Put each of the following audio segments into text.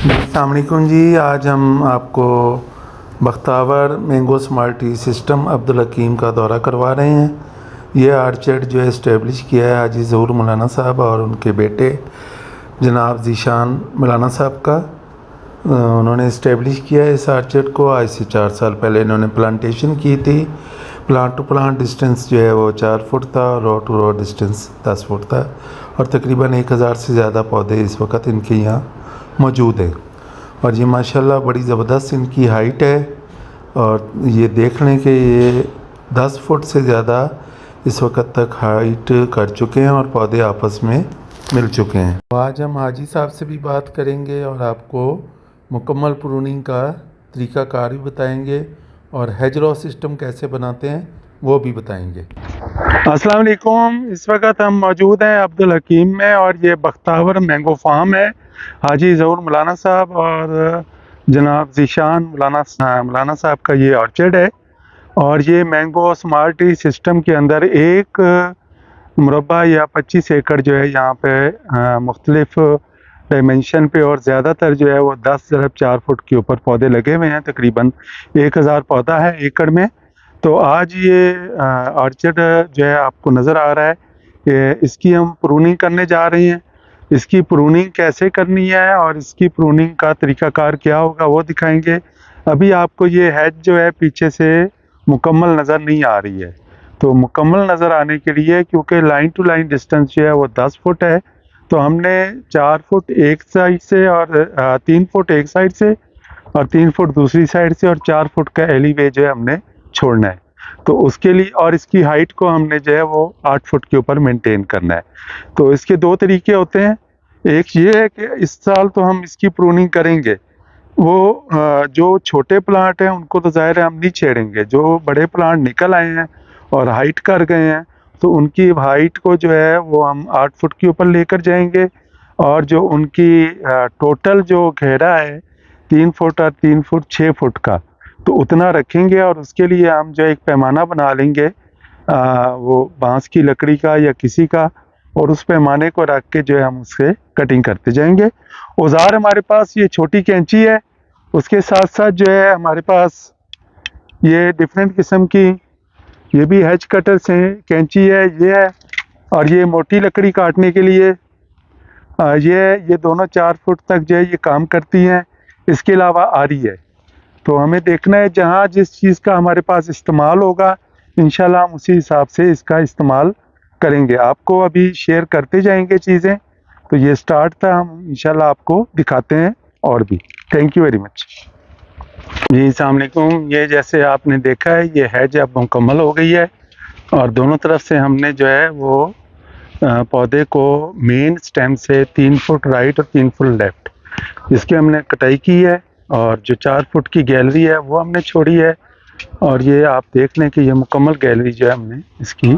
अस्सलाम वालेकुम जी। आज हम आपको Bakhtawar mango smart tea system Abdul Hakim का दौरा करवा रहे हैं। ये आर्चर्ड जो है इस्टेब्लिश किया है हाजी ज़हूर मौलाना साहब और उनके बेटे जनाब ज़ीशान मौलाना साहब का। उन्होंने इस्टेब्लिश किया है इस आर्चर्ड को। आज से 4 साल पहले इन्होंने प्लांटेशन की थी। प्लांट टू प्लांट डिस्टेंस जो है वो 4 फुट था, रो टू रो डिस्टेंस 10 फुट था और तकरीबन 1000 से ज़्यादा पौधे इस वक्त इनके यहाँ मौजूद हैं। और ये माशाल्लाह बड़ी ज़बरदस्त इनकी हाइट है और ये देख लें कि ये 10 फुट से ज़्यादा इस वक्त तक हाइट कर चुके हैं और पौधे आपस में मिल चुके हैं। तो आज हम हाजी साहब से भी बात करेंगे और आपको मुकम्मल प्रूनिंग का तरीक़ाकार भी बताएंगे और हेजरो सिस्टम कैसे बनाते हैं वो भी बताएंगे। अस्सलाम वालेकुम। इस वक्त हम मौजूद हैं अब्दुल हकीम में और ये बख्तावर मैंगो फार्म है। हाजी ज़हूर मौलाना साहब और जनाब ज़ीशान मौलाना साहब का ये ऑर्चर्ड है और ये मैंगो स्मार्ट टी सिस्टम के अंदर एक मुरबा या 25 एकड़ जो है यहाँ पे मुख्तलिफ डायमेंशन पे और ज़्यादातर जो है वो 10 × 4 फुट के ऊपर पौधे लगे हुए हैं। तकरीबन 1000 पौधा है एकड़ में। तो आज ये ऑर्चर्ड जो है आपको नज़र आ रहा है कि इसकी हम प्रूनिंग करने जा रहे हैं। इसकी प्रूनिंग कैसे करनी है और इसकी प्रूनिंग का तरीक़ाकार क्या होगा वो दिखाएंगे। अभी आपको ये हेज जो है पीछे से मुकम्मल नज़र नहीं आ रही है। तो मुकम्मल नज़र आने के लिए, क्योंकि लाइन टू लाइन डिस्टेंस जो है वो 10 फुट है, तो हमने 4 फुट एक साइड से और 3 फुट एक साइड से और 3 फुट दूसरी साइड से और 4 फुट का एलीवे जो है हमने छोड़ना है। तो उसके लिए और इसकी हाइट को हमने जो है वो 8 फुट के ऊपर मेंटेन करना है। तो इसके 2 तरीके होते हैं। एक ये है कि इस साल तो हम इसकी प्रूनिंग करेंगे। वो जो छोटे प्लांट हैं उनको तो ज़ाहिर है हम नहीं छेड़ेंगे। जो बड़े प्लांट निकल आए हैं और हाइट कर गए हैं तो उनकी हाइट को जो है वो हम 8 फुट के ऊपर लेकर जाएंगे और जो उनकी टोटल जो घेरा है 3 फुट और 3 फुट 6 फुट का, तो उतना रखेंगे और उसके लिए हम जो एक पैमाना बना लेंगे वो बांस की लकड़ी का या किसी का, और उस पैमाने को रख के जो है हम उससे कटिंग करते जाएंगे। औजार हमारे पास ये छोटी कैंची है, उसके साथ साथ जो है हमारे पास ये डिफरेंट किस्म की ये भी हेज कटर से कैंची है, ये है, और ये मोटी लकड़ी काटने के लिए ये दोनों 4 फुट तक जो है ये काम करती हैं। इसके अलावा आरी है। तो हमें देखना है जहाँ जिस चीज़ का हमारे पास इस्तेमाल होगा इंशाल्लाह हम उसी हिसाब से इसका इस्तेमाल करेंगे। आपको अभी शेयर करते जाएंगे चीज़ें। तो ये स्टार्ट था, हम इंशाल्लाह आपको दिखाते हैं और भी। थैंक यू वेरी मच जी। अस्सलाम वालेकुम। ये जैसे आपने देखा है ये हैज अब मुकम्मल हो गई है और दोनों तरफ से हमने जो है वो पौधे को मेन स्टेम से 3 फुट राइट और 3 फुट लेफ्ट इसकी हमने कटाई की है और जो 4 फुट की गैलरी है वो हमने छोड़ी है। और ये आप देख लें कि ये मुकम्मल गैलरी जो है हमने इसकी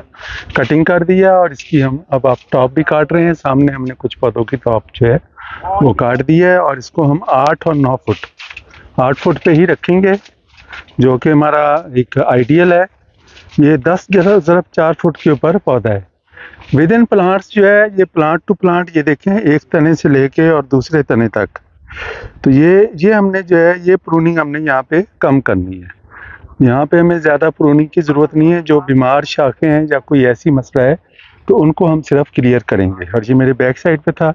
कटिंग कर दी है और इसकी हम अब आप टॉप भी काट रहे हैं। सामने हमने कुछ पौधों की टॉप जो है वो काट दी है और इसको हम 8 और 9 फुट 8 फुट पे ही रखेंगे, जो कि हमारा एक आइडियल है। ये 10 × 4 फुट के ऊपर पौधा है। विद इन प्लांट्स जो है ये प्लांट टू प्लांट, ये देखें एक तने से लेके और दूसरे तने तक। तो ये हमने जो है ये प्रूनिंग हमने यहाँ पे कम करनी है। यहाँ पे हमें ज़्यादा प्रूनिंग की ज़रूरत नहीं है। जो बीमार शाखें हैं या कोई ऐसी मसला है तो उनको हम सिर्फ क्लियर करेंगे। और ये मेरे बैक साइड पे था,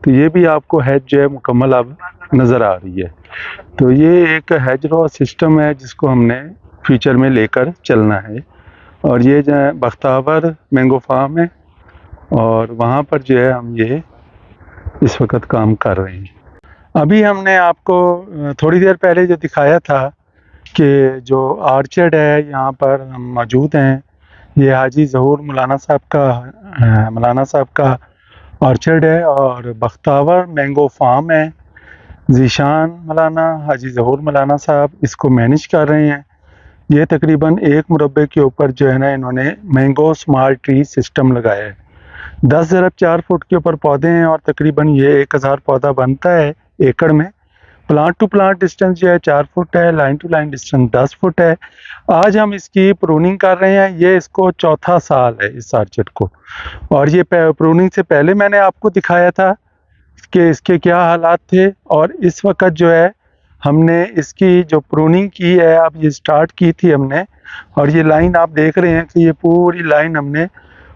तो ये भी आपको हेज जो है मुकम्मल अब नज़र आ रही है। तो ये एक हेज रो सिस्टम है जिसको हमने फ्यूचर में लेकर चलना है। और ये जो है बख्तावर मैंगो फार्म है और वहाँ पर जो है हम ये इस वक्त काम कर रहे हैं। अभी हमने आपको थोड़ी देर पहले जो दिखाया था कि जो आर्चर्ड है यहाँ पर हम मौजूद हैं, ये हाजी ज़हूर मौलाना साहब का आर्चर्ड है और बख्तावर मैंगो फार्म है। ज़ीशान मौलाना, हाजी ज़हूर मौलाना साहब इसको मैनेज कर रहे हैं। ये तकरीबन 1 मुरब्बे के ऊपर जो है ना इन्होंने मैंगो स्मार्ट ट्री सिस्टम लगाया है। 10 × 4 फुट के ऊपर पौधे हैं और तकरीबन ये 1000 पौधा बनता है एकड़ में। प्लांट टू प्लांट डिस्टेंस जो है 4 फुट है, line to line distance 10 foot है। आज हम इसकी प्रूनिंग कर रहे हैं। ये इसको चौथा साल है इस आर्चर्ड को। और ये प्रूनिंग से पहले मैंने आपको दिखाया था कि इसके क्या हालात थे। और इस वक्त जो है हमने इसकी जो प्रूनिंग की है, अब ये स्टार्ट की थी हमने, और ये लाइन आप देख रहे हैं कि ये पूरी लाइन हमने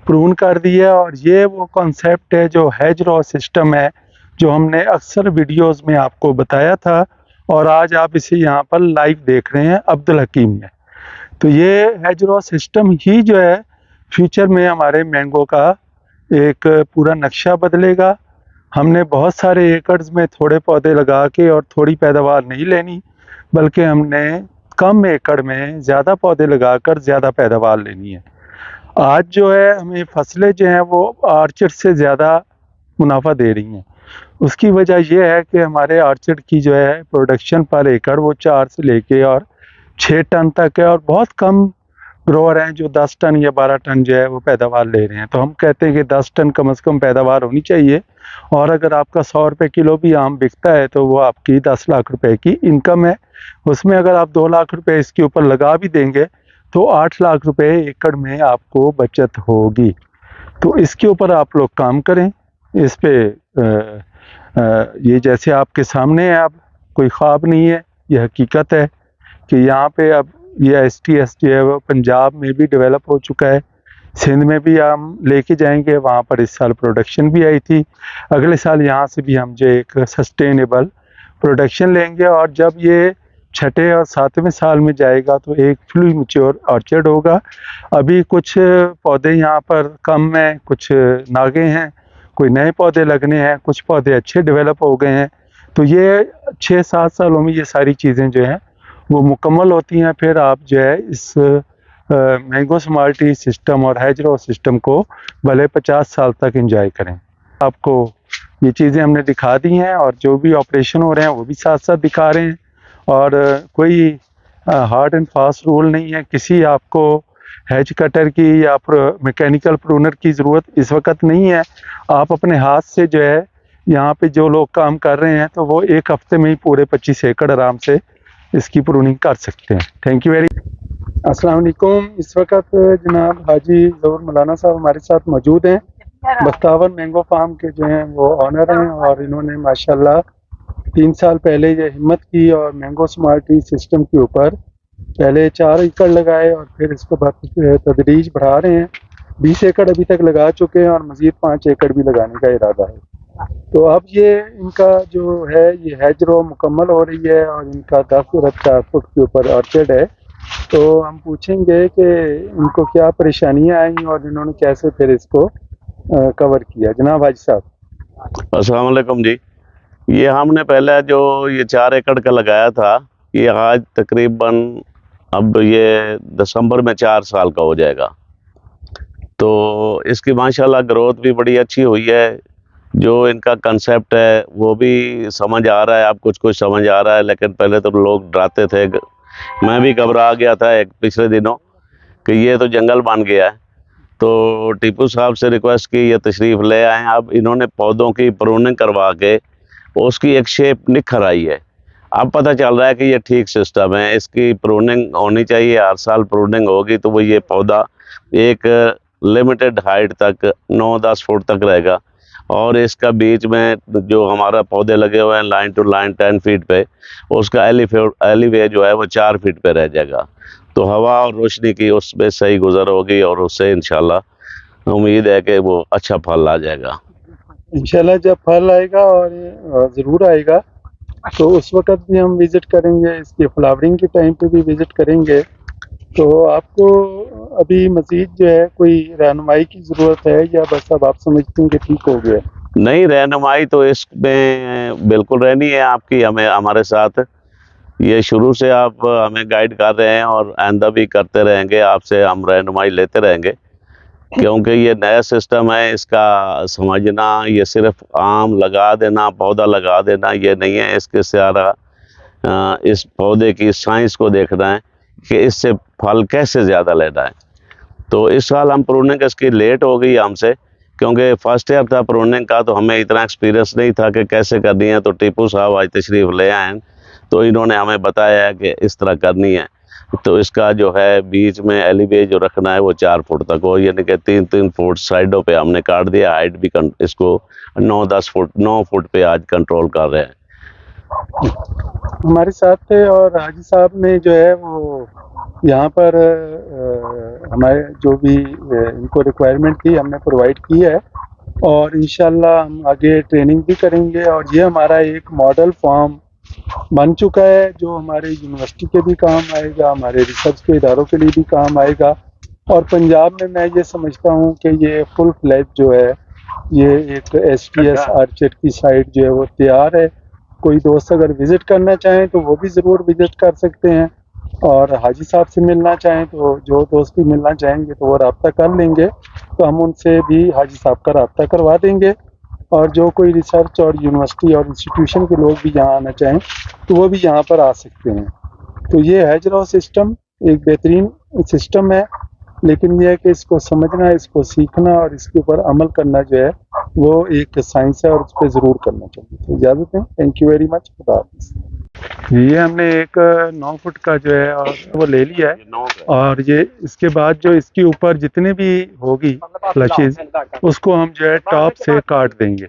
प्रून कर दी है। और ये वो कॉन्सेप्ट है जो हेज रॉ सिस्टम है, जो हमने अक्सर वीडियोस में आपको बताया था, और आज आप इसे यहाँ पर लाइव देख रहे हैं अब्दुल हकीम में। तो ये हेज रॉ सिस्टम ही जो है फ्यूचर में हमारे मैंगो का एक पूरा नक्शा बदलेगा। हमने बहुत सारे एकड़्स में थोड़े पौधे लगा के और थोड़ी पैदावार नहीं लेनी, बल्कि हमने कम एकड़ में ज़्यादा पौधे लगाकर ज़्यादा पैदावार लेनी है। आज जो है हमें फसलें जो हैं वो आर्चर्ड से ज़्यादा मुनाफा दे रही हैं। उसकी वजह यह है कि हमारे आर्चर्ड की जो है प्रोडक्शन पर एकड़ वो 4 से लेके और 6 टन तक है, और बहुत कम ग्रोअर हैं जो 10 टन या 12 टन जो है वो पैदावार ले रहे हैं। तो हम कहते हैं कि 10 टन कम से कम पैदावार होनी चाहिए, और अगर आपका 100 रुपये किलो भी आम बिकता है तो वो आपकी 10 लाख रुपए की इनकम है। उसमें अगर आप 2 लाख रुपए इसके ऊपर लगा भी देंगे तो 8 लाख रुपए एकड़ में आपको बचत होगी। तो इसके ऊपर आप लोग काम करें। इस पे ये जैसे आपके सामने है, अब कोई ख्वाब नहीं है, ये हकीकत है कि यहाँ पे अब ये STS जो है वो पंजाब में भी डेवलप हो चुका है, सिंध में भी हम लेके जाएंगे। वहाँ पर इस साल प्रोडक्शन भी आई थी, अगले साल यहाँ से भी हम जो एक सस्टेनेबल प्रोडक्शन लेंगे। और जब ये छठे और 7वें साल में जाएगा तो एक फुली मैच्योर ऑर्चर्ड होगा। अभी कुछ पौधे यहाँ पर कम हैं, कुछ नागे हैं, कोई नए पौधे लगने हैं, कुछ पौधे अच्छे डेवलप हो गए हैं। तो ये 6-7 सालों में ये सारी चीज़ें जो हैं वो मुकम्मल होती हैं। फिर आप जो है इस मैंगो स्मार्टी सिस्टम और हेज रॉ सिस्टम को भले 50 साल तक एंजॉय करें। आपको ये चीज़ें हमने दिखा दी हैं, और जो भी ऑपरेशन हो रहे हैं वो भी साथ साथ दिखा रहे हैं। और कोई हार्ड एंड फास्ट रूल नहीं है, किसी आपको हेज कटर की या मैकेनिकल प्रूनर की ज़रूरत इस वक्त नहीं है। आप अपने हाथ से जो है यहाँ पे जो लोग काम कर रहे हैं तो वो एक हफ्ते में ही पूरे 25 एकड़ आराम से इसकी प्रूनिंग कर सकते हैं। Thank you very. अस्सलाम वालेकुम। इस वक्त जनाब हाजी ज़हूर मौलाना साहब हमारे साथ मौजूद हैं, बख्तावर मैंगो फार्म के जो हैं वो ऑनर हैं, और इन्होंने माशाल्लाह 3 साल पहले ये हिम्मत की और मैंगो स्मार्टी सिस्टम के ऊपर पहले 4 एकड़ लगाए और फिर इसको तदरीज बढ़ा रहे हैं। 20 एकड़ अभी तक लगा चुके हैं और मज़ीद 5 एकड़ भी लगाने का इरादा है। तो अब ये इनका जो है ये हेज रॉ मुकम्मल हो रही है और इनका 10 अरब 4 फुट के ऊपर ऑर्चर्ड है। तो हम पूछेंगे कि इनको क्या परेशानियां आई और इन्होंने कैसे फिर इसको कवर किया। जनाब हाजी साहब। अस्सलाम वालेकुम जी। ये हमने पहले जो ये 4 एकड़ का लगाया था, ये आज तकरीबन अब ये दिसंबर में 4 साल का हो जाएगा। तो इसकी माशाल्लाह ग्रोथ भी बड़ी अच्छी हुई है। जो इनका कंसेप्ट है वो भी समझ आ रहा है, अब कुछ कुछ समझ आ रहा है। लेकिन पहले तो लोग डराते थे, मैं भी घबरा गया था एक पिछले दिनों कि ये तो जंगल बन गया है। तो टीपू साहब से रिक्वेस्ट की ये तशरीफ़ ले आए। अब इन्होंने पौधों की प्रूनिंग करवा के उसकी एक शेप निखर आई है। अब पता चल रहा है कि ये ठीक सिस्टम है, इसकी प्रूनिंग होनी चाहिए, हर साल प्रूनिंग होगी तो वो ये पौधा एक लिमिटेड हाइट तक 9-10 फुट तक रहेगा। और इसका बीच में जो हमारा पौधे लगे हुए हैं लाइन टू लाइन 10 फीट पे, उसका एलिवे जो है वो 4 फीट पे रह जाएगा। तो हवा और रोशनी की उसमें सही गुजर होगी और उससे इंशाल्लाह उम्मीद है कि वो अच्छा फल आ जाएगा। इंशाल्लाह जब फल आएगा और ज़रूर आएगा तो उस वक्त भी हम विज़िट करेंगे, इसकी फ्लावरिंग के टाइम पे भी विज़िट करेंगे। तो आपको अभी मज़ीद जो है कोई रहनुमाई की ज़रूरत है या बस अब आप समझते हैं कि ठीक हो गया? नहीं, रहनुमाई तो इसमें बिल्कुल रहनी है आपकी, हमें हमारे साथ। ये शुरू से आप हमें गाइड कर रहे हैं और आइंदा भी करते रहेंगे, आपसे हम रहनुमाई लेते रहेंगे। क्योंकि ये नया सिस्टम है, इसका समझना ये सिर्फ आम लगा देना, पौधा लगा देना ये नहीं है। इसके सारा इस पौधे की साइंस को देखना है कि इससे फल कैसे ज़्यादा लेना है। तो इस साल हम प्रूनिंग इसकी लेट हो गई हमसे, क्योंकि फर्स्ट ईयर था प्रूनिंग का, तो हमें इतना एक्सपीरियंस नहीं था कि कैसे करनी है। तो टीपू साहब आज तशरीफ़ ले आए हैं, तो इन्होंने हमें बताया है कि इस तरह करनी है। तो इसका जो है बीच में एलिवे जो रखना है वो 4 फुट तक हो, यानी कि 3-3 फुट साइडों पे हमने काट दिया। हाइट भी इसको 9-10 फुट 9 फुट पे आज कंट्रोल कर रहे हैं। हमारे साथ थे और हाजी साहब ने जो है वो यहाँ पर हमारे जो भी इनको रिक्वायरमेंट थी हमने प्रोवाइड की है और इंशाल्लाह हम आगे ट्रेनिंग भी करेंगे। और ये हमारा एक मॉडल फार्म बन चुका है जो हमारे यूनिवर्सिटी के भी काम आएगा, हमारे रिसर्च के इदारों के लिए भी काम आएगा। और पंजाब में मैं ये समझता हूँ कि ये फुल फ्लैज जो है ये एक STS आर्चर की साइट जो है वो तैयार है। कोई दोस्त अगर विज़िट करना चाहें तो वो भी ज़रूर विज़िट कर सकते हैं और हाजी साहब से मिलना चाहें तो जो दोस्त भी मिलना चाहेंगे तो वो रब्ता कर लेंगे, तो हम उनसे भी हाजी साहब का रब्ता करवा देंगे। और जो कोई रिसर्च और यूनिवर्सिटी और इंस्टीट्यूशन के लोग भी यहाँ आना चाहें तो वो भी यहाँ पर आ सकते हैं। तो ये हैजरो सिस्टम एक बेहतरीन सिस्टम है, लेकिन यह है कि इसको समझना, इसको सीखना और इसके ऊपर अमल करना जो है वो एक साइंस है और उस पर ज़रूर करना चाहिए। तो इजाज़त है, थैंक यू वेरी मच, खुदा हाफिज़। ये हमने एक 9 फुट का जो है और वो ले लिया है और ये इसके बाद जो इसके ऊपर जितने भी होगी फ्लशेज उसको हम जो है टॉप से काट देंगे।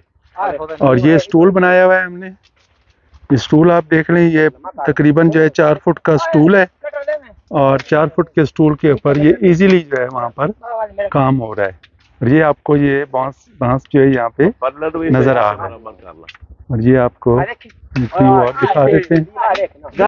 और ये स्टूल बनाया हुआ है हमने, ये स्टूल आप देख लें, ये तकरीबन जो है 4 फुट का स्टूल है और 4 फुट के स्टूल के ऊपर ये इजीली जो है वहाँ पर काम हो रहा है। और ये आपको ये बांस जो है यहाँ पे नजर आ रहा है और ये आपको व्यू और दिखा देते हैं।